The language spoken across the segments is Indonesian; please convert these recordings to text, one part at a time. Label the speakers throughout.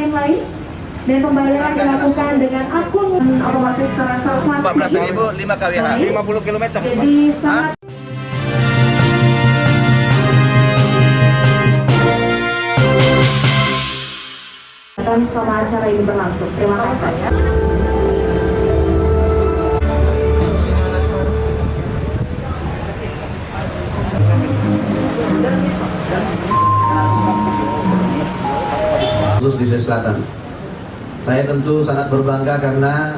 Speaker 1: lain-lain. Dan pembayaran dilakukan dengan akun otomatis reservasi.
Speaker 2: 14.000 5 kWh 50 km.
Speaker 1: Jadi sangat kami selama acara ini berlangsung. Terima kasih.
Speaker 3: Khusus di Sulawesi Selatan. Saya tentu sangat berbangga karena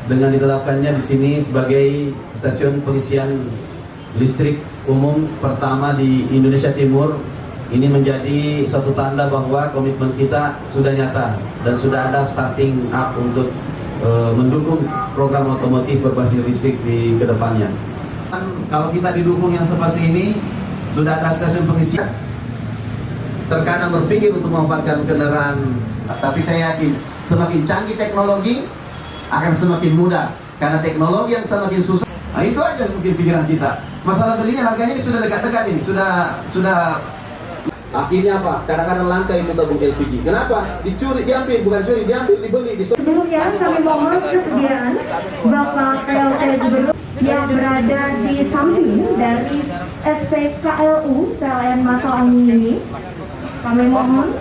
Speaker 3: dengan ditetapkannya di sini sebagai stasiun pengisian listrik umum pertama di Indonesia Timur, ini menjadi suatu tanda bahwa komitmen kita sudah nyata dan sudah ada starting up untuk mendukung program otomotif berbasis listrik di kedepannya. Kalau kita didukung yang seperti ini, sudah ada stasiun pengisian, terkadang berpikir untuk memanfaatkan kendaraan, tapi saya yakin semakin canggih teknologi akan semakin mudah, karena teknologi yang semakin susah. Nah, itu aja mungkin pikiran kita. Masalah belinya harganya sudah dekat-dekat ini, sudah. Akhirnya apa? Kadang-kadang langka itu tabung LPG. Kenapa? Dicuri, diambil, bukan curi, diambil, dibeli.
Speaker 1: Sebelumnya kami mohon kesediaan Bapak PLT Gubernur yang berada di samping dari SPKLU PLN Mataonggi ini. Kami mohon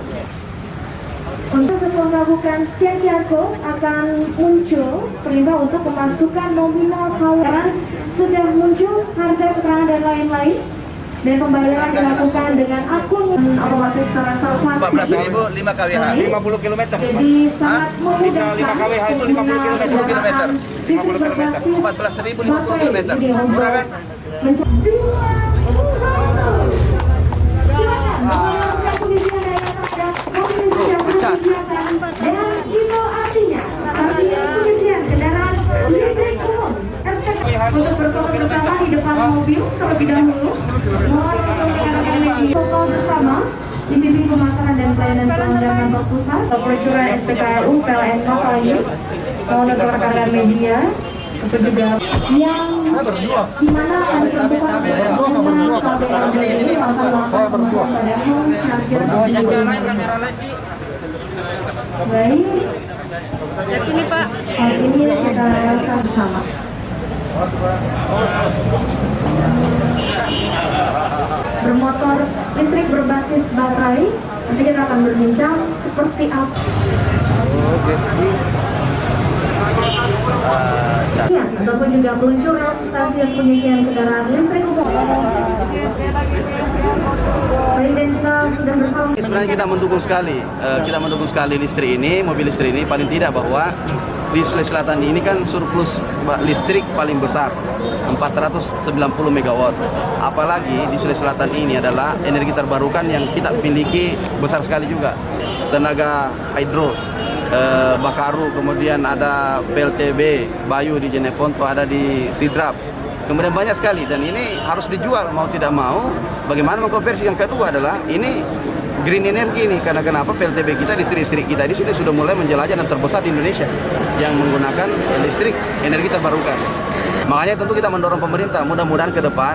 Speaker 1: untuk setelah melakukan scan QR code akan muncul perintah untuk memasukkan nominal kawaran, sudah muncul harga keterangan dan lain-lain, dan pembayaran dilakukan dengan akun otomatis reservasi
Speaker 2: 14.000 5 kWh 50 km.
Speaker 1: Jadi sangat memudahkan penggunaan listrik berbasis
Speaker 2: 14.000 50 km. Murah kan?
Speaker 1: Dan itu artinya stasiun pengisian kendaraan listrik umum untuk berfoto bersama di depan mobil terlebih dahulu. Mohon untuk rekan-rekan media foto bersama dibimbing pemasaran dan pelayanan pelanggan kantor pusat percuran SPKLU PLN Mataonggi. Mohon untuk rekan-rekan media untuk juga yang dimana akan ditentukan pengguna KBLB ini akan melakukan pemasangan pada home charger. Baik,
Speaker 4: sini Pak.
Speaker 1: hal ini kita rasa bersama. Bermotor listrik berbasis baterai, nanti kita akan berbincang seperti apa. Ya, ataupun juga peluncuran stasiun pengisian kendaraan listrik umum. Baik, dan kita sudah bersama.
Speaker 2: Sebenarnya kita mendukung sekali listrik ini, mobil listrik ini, paling tidak bahwa di Sulawesi Selatan ini kan surplus listrik paling besar 490 megawatt. Apalagi di Sulawesi Selatan ini adalah energi terbarukan yang kita miliki besar sekali juga. Tenaga hidro, Bakaru, kemudian ada PLTB, Bayu di Jeneponto, ada di Sidrap. Kemudian banyak sekali, dan ini harus dijual mau tidak mau. Bagaimana mengkonversi? Yang kedua adalah ini green energy ini, karena kenapa PLTB kita, listrik kita di sini sudah mulai menjelajah dan terbesar di Indonesia yang menggunakan listrik energi terbarukan. Makanya tentu kita mendorong pemerintah, mudah-mudahan ke depan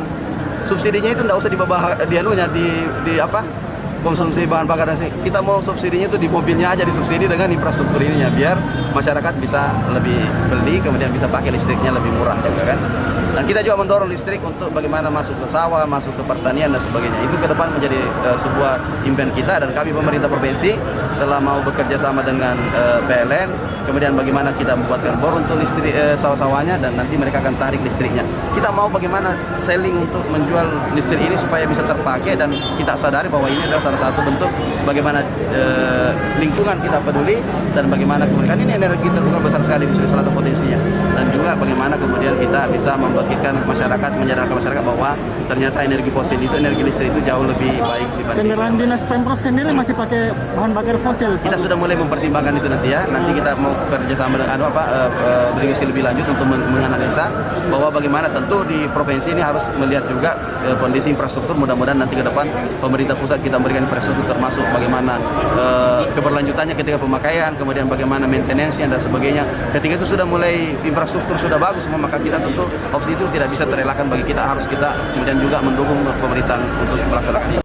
Speaker 2: subsidinya itu tidak usah di apa, konsumsi bahan bakar nasi. Kita mau subsidinya itu di mobilnya aja, disubsidi dengan infrastruktur ininya, biar masyarakat bisa lebih beli, kemudian bisa pakai listriknya lebih murah juga kan. Dan kita juga mendorong listrik untuk bagaimana masuk ke sawah, masuk ke pertanian dan sebagainya. Itu ke depan menjadi sebuah impian kita, dan kami pemerintah provinsi telah mau bekerja sama dengan PLN. Kemudian bagaimana kita membuatkan bor untuk listrik sawah-sawahnya, dan nanti mereka akan tarik listriknya. Kita mau bagaimana selling untuk menjual listrik ini supaya bisa terpakai, dan kita sadari bahwa ini adalah salah satu bentuk bagaimana lingkungan kita peduli, dan bagaimana kemudian ini energi terbarukan besar sekali di Sulawesi Selatan potensinya, dan juga bagaimana kemudian kita bisa membangkitkan masyarakat, menyadarkan masyarakat bahwa ternyata energi fosil itu, energi listrik itu jauh lebih baik dibanding
Speaker 5: kendaraan dinas Pemprov sendiri masih pakai bahan bakar fosil.
Speaker 2: Kita sudah mulai mempertimbangkan itu nanti ya. Nanti kita mau kerjasama dengan berdiskusi lebih lanjut untuk menganalisa bahwa bagaimana tentu di provinsi ini harus melihat juga kondisi infrastruktur. Mudah-mudahan nanti ke depan pemerintah pusat kita memberikan infrastruktur, termasuk bagaimana keberlanjutannya ketika pemakaian, kemudian bagaimana maintenance-nya dan sebagainya. Ketika itu sudah mulai infrastruktur sudah bagus, maka kita tentu opsi itu tidak bisa terelakkan bagi kita, harus kita kemudian juga mendukung pemerintahan untuk melaksanakan.